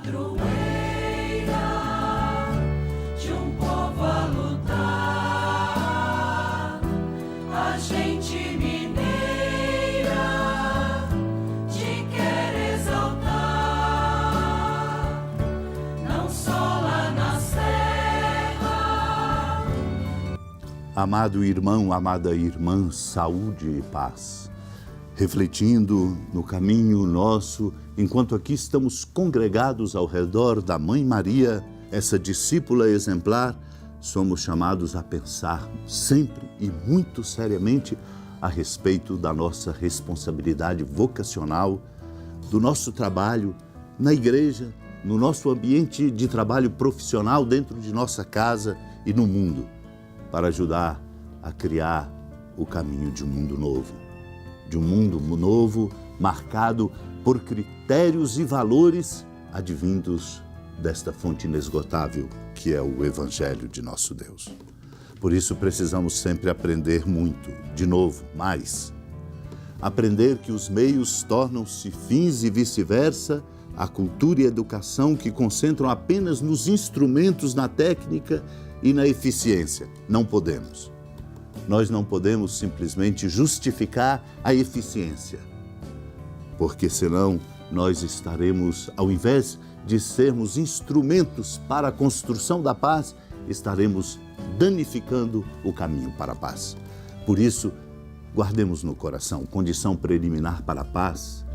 padroeira de um povo a lutar, a gente mineira te quer exaltar, não só lá na serra. Amado irmão, amada irmã, saúde e paz. Refletindo no caminho nosso, enquanto aqui estamos congregados ao redor da Mãe Maria, essa discípula exemplar, somos chamados a pensar sempre e muito seriamente a respeito da nossa responsabilidade vocacional, do nosso trabalho na igreja, no nosso ambiente de trabalho profissional dentro de nossa casa e no mundo, para ajudar a criar o caminho de um mundo novo. De um mundo novo marcado por critérios e valores advindos desta fonte inesgotável que é o Evangelho de nosso Deus. Por isso precisamos sempre aprender muito, de novo, mais. Aprender que os meios tornam-se fins e vice-versa, a cultura e a educação que concentram apenas nos instrumentos, na técnica e na eficiência. Não podemos. Nós não podemos simplesmente justificar a eficiência, porque senão nós estaremos, ao invés de sermos instrumentos para a construção da paz, estaremos danificando o caminho para a paz. Por isso, guardemos no coração, condição preliminar para a paz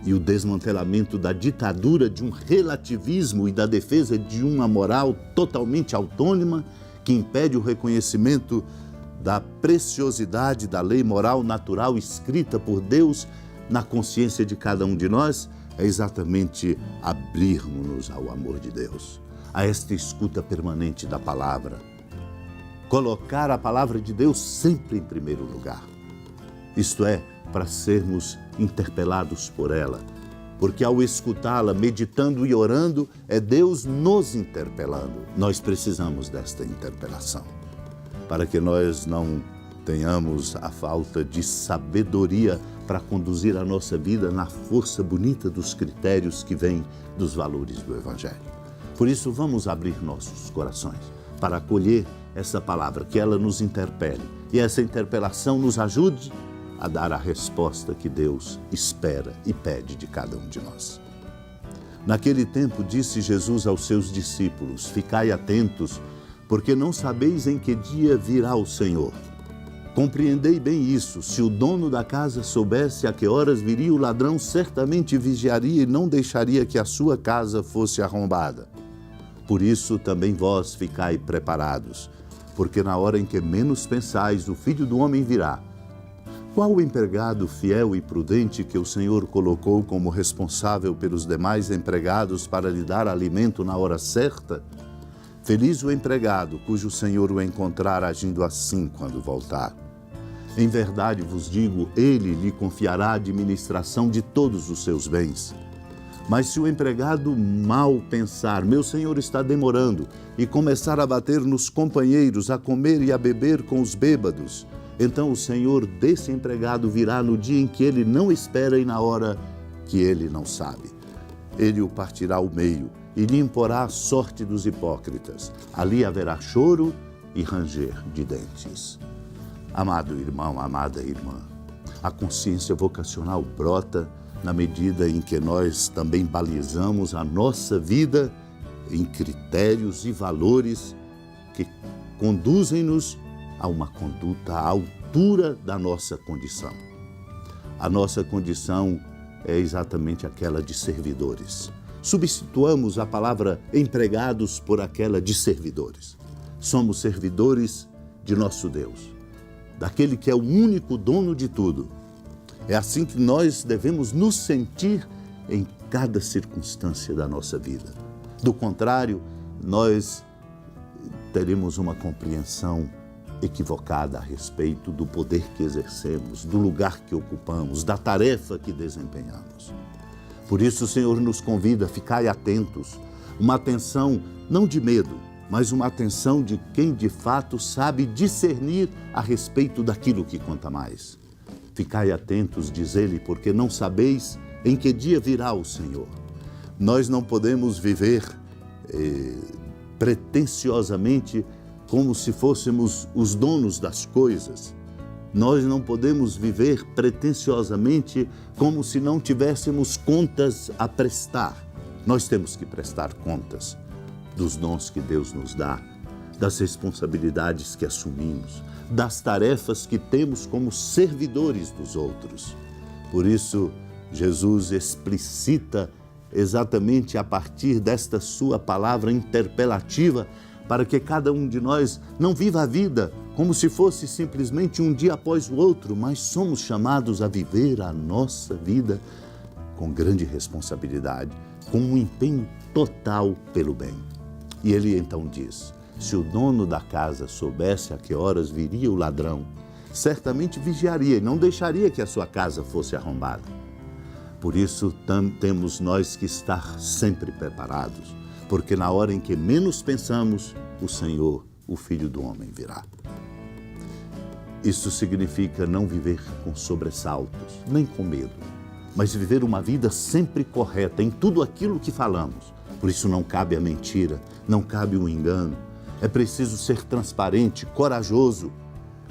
e o desmantelamento da ditadura de um relativismo e da defesa de uma moral totalmente autônoma que impede o reconhecimento da preciosidade da lei moral natural escrita por Deus na consciência de cada um de nós, é exatamente abrirmos-nos ao amor de Deus, a esta escuta permanente da palavra. Colocar a palavra de Deus sempre em primeiro lugar. Isto é, para sermos interpelados por ela, porque ao escutá-la, meditando e orando, é Deus nos interpelando. Nós precisamos desta interpelação, para que nós não tenhamos a falta de sabedoria para conduzir a nossa vida na força bonita dos critérios que vêm dos valores do Evangelho. Por isso, vamos abrir nossos corações para acolher essa palavra, que ela nos interpele e essa interpelação nos ajude a dar a resposta que Deus espera e pede de cada um de nós. Naquele tempo, disse Jesus aos seus discípulos: ficai atentos, porque não sabeis em que dia virá o Senhor. Compreendei bem isso: se o dono da casa soubesse a que horas viria o ladrão, certamente vigiaria e não deixaria que a sua casa fosse arrombada. Por isso também vós ficai preparados, porque na hora em que menos pensais, o Filho do Homem virá. Qual o empregado fiel e prudente que o Senhor colocou como responsável pelos demais empregados para lhe dar alimento na hora certa? Feliz o empregado cujo Senhor o encontrar agindo assim quando voltar. Em verdade vos digo, ele lhe confiará a administração de todos os seus bens. Mas se o empregado mal pensar, meu senhor está demorando, e começar a bater nos companheiros, a comer e a beber com os bêbados, então o senhor desse empregado virá no dia em que ele não espera e na hora que ele não sabe. Ele o partirá ao meio e lhe imporá a sorte dos hipócritas. Ali haverá choro e ranger de dentes. Amado irmão, amada irmã, a consciência vocacional brota na medida em que nós também balizamos a nossa vida em critérios e valores que conduzem-nos a uma conduta à altura da nossa condição. A nossa condição é exatamente aquela de servidores. Substituamos a palavra empregados por aquela de servidores. Somos servidores de nosso Deus, daquele que é o único dono de tudo. É assim que nós devemos nos sentir em cada circunstância da nossa vida. Do contrário, nós teremos uma compreensão equivocada a respeito do poder que exercemos, do lugar que ocupamos, da tarefa que desempenhamos. Por isso o Senhor nos convida a ficar atentos, uma atenção não de medo, mas uma atenção de quem de fato sabe discernir a respeito daquilo que conta mais. Ficai atentos, diz ele, porque não sabeis em que dia virá o Senhor. Nós não podemos viver pretensiosamente como se fôssemos os donos das coisas. Nós não podemos viver pretensiosamente como se não tivéssemos contas a prestar. Nós temos que prestar contas dos dons que Deus nos dá, das responsabilidades que assumimos, das tarefas que temos como servidores dos outros. Por isso, Jesus explicita exatamente a partir desta sua palavra interpelativa para que cada um de nós não viva a vida como se fosse simplesmente um dia após o outro, mas somos chamados a viver a nossa vida com grande responsabilidade, com um empenho total pelo bem. E ele então diz: se o dono da casa soubesse a que horas viria o ladrão, certamente vigiaria e não deixaria que a sua casa fosse arrombada. Por isso temos nós que estar sempre preparados, porque na hora em que menos pensamos, o Senhor, o Filho do Homem, virá. Isso significa não viver com sobressaltos, nem com medo, mas viver uma vida sempre correta em tudo aquilo que falamos. Por isso não cabe a mentira, não cabe o engano. É preciso ser transparente, corajoso,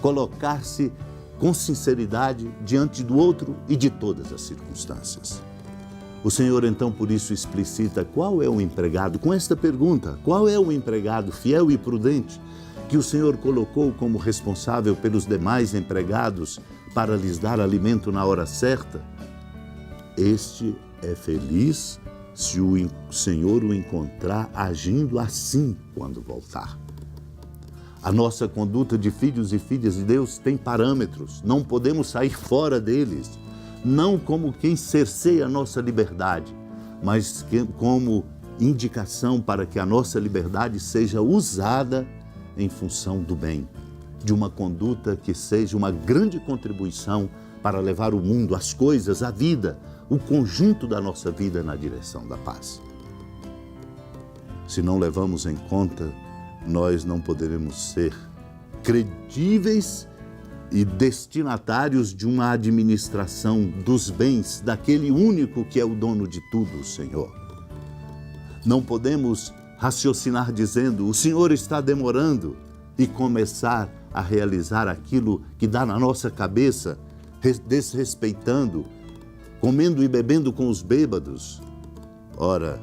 colocar-se com sinceridade diante do outro e de todas as circunstâncias. O Senhor, então, por isso explicita qual é o empregado, com esta pergunta: qual é o empregado fiel e prudente que o Senhor colocou como responsável pelos demais empregados para lhes dar alimento na hora certa? Este é feliz se o Senhor o encontrar agindo assim quando voltar. A nossa conduta de filhos e filhas de Deus tem parâmetros, não podemos sair fora deles, não como quem cerceia a nossa liberdade, mas como indicação para que a nossa liberdade seja usada em função do bem, de uma conduta que seja uma grande contribuição para levar o mundo, as coisas, a vida, o conjunto da nossa vida na direção da paz. Se não levamos em conta, nós não poderemos ser credíveis e destinatários de uma administração dos bens daquele único que é o dono de tudo, o Senhor. Não podemos raciocinar dizendo: o Senhor está demorando, e começar a realizar aquilo que dá na nossa cabeça, desrespeitando, comendo e bebendo com os bêbados. Ora,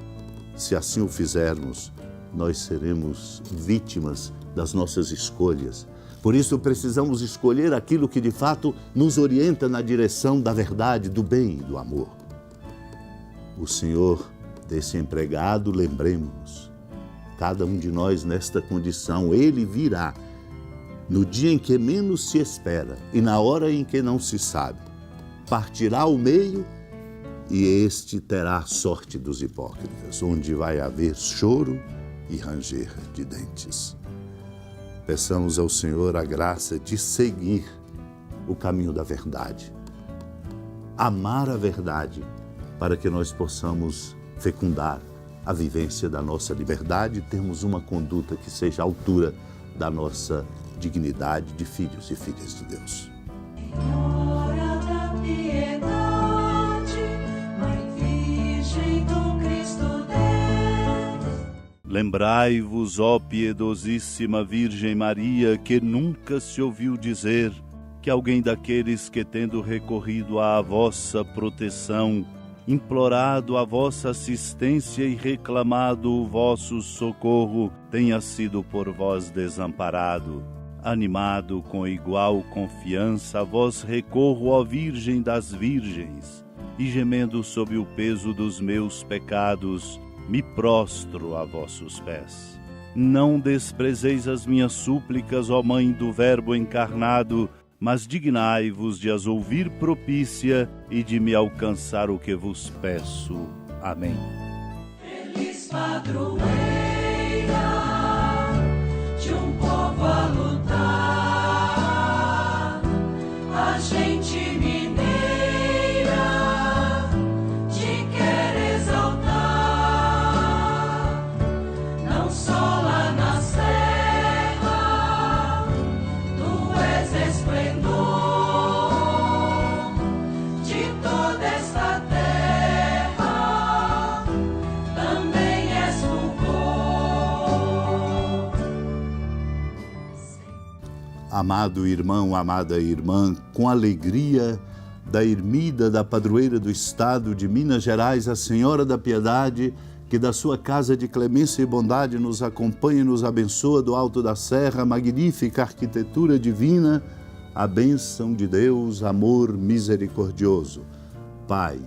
se assim o fizermos, nós seremos vítimas das nossas escolhas. Por isso precisamos escolher aquilo que de fato nos orienta na direção da verdade, do bem e do amor. O Senhor desse empregado, lembremos-nos, cada um de nós nesta condição, Ele virá no dia em que menos se espera e na hora em que não se sabe. Partirá ao meio e este terá a sorte dos hipócritas, onde vai haver choro e ranger de dentes. Peçamos ao Senhor a graça de seguir o caminho da verdade, amar a verdade, para que nós possamos fecundar a vivência da nossa liberdade e termos uma conduta que seja à altura da nossa dignidade de filhos e filhas de Deus. Senhora da piedade, Mãe Virgem do Cristo Deus. Lembrai-vos, ó piedosíssima Virgem Maria, que nunca se ouviu dizer que alguém daqueles que, tendo recorrido à vossa proteção, implorado a vossa assistência e reclamado o vosso socorro, tenha sido por vós desamparado. Animado com igual confiança, a vós recorro, ó Virgem das Virgens, e gemendo sob o peso dos meus pecados, me prostro a vossos pés. Não desprezeis as minhas súplicas, ó Mãe do Verbo encarnado, mas dignai-vos de as ouvir propícia e de me alcançar o que vos peço. Amém. Feliz padroeira de um povo a lutar, a gente mineira te quer exaltar, não só lá na serra, tu és esplendor de toda esta terra, amado irmão, amada irmã, com alegria da ermida da padroeira do estado de Minas Gerais, a Senhora da Piedade, que da sua casa de clemência e bondade nos acompanha e nos abençoa do alto da serra, magnífica arquitetura divina, a bênção de Deus, amor misericordioso. Pai,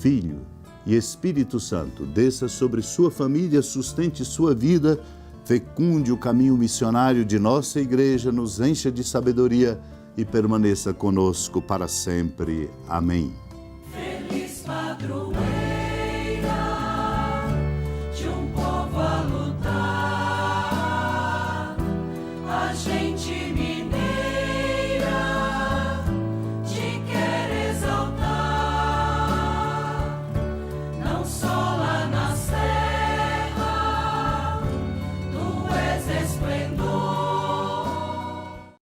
Filho e Espírito Santo, desça sobre sua família, sustente sua vida, fecunde o caminho missionário de nossa igreja, nos encha de sabedoria e permaneça conosco para sempre. Amém.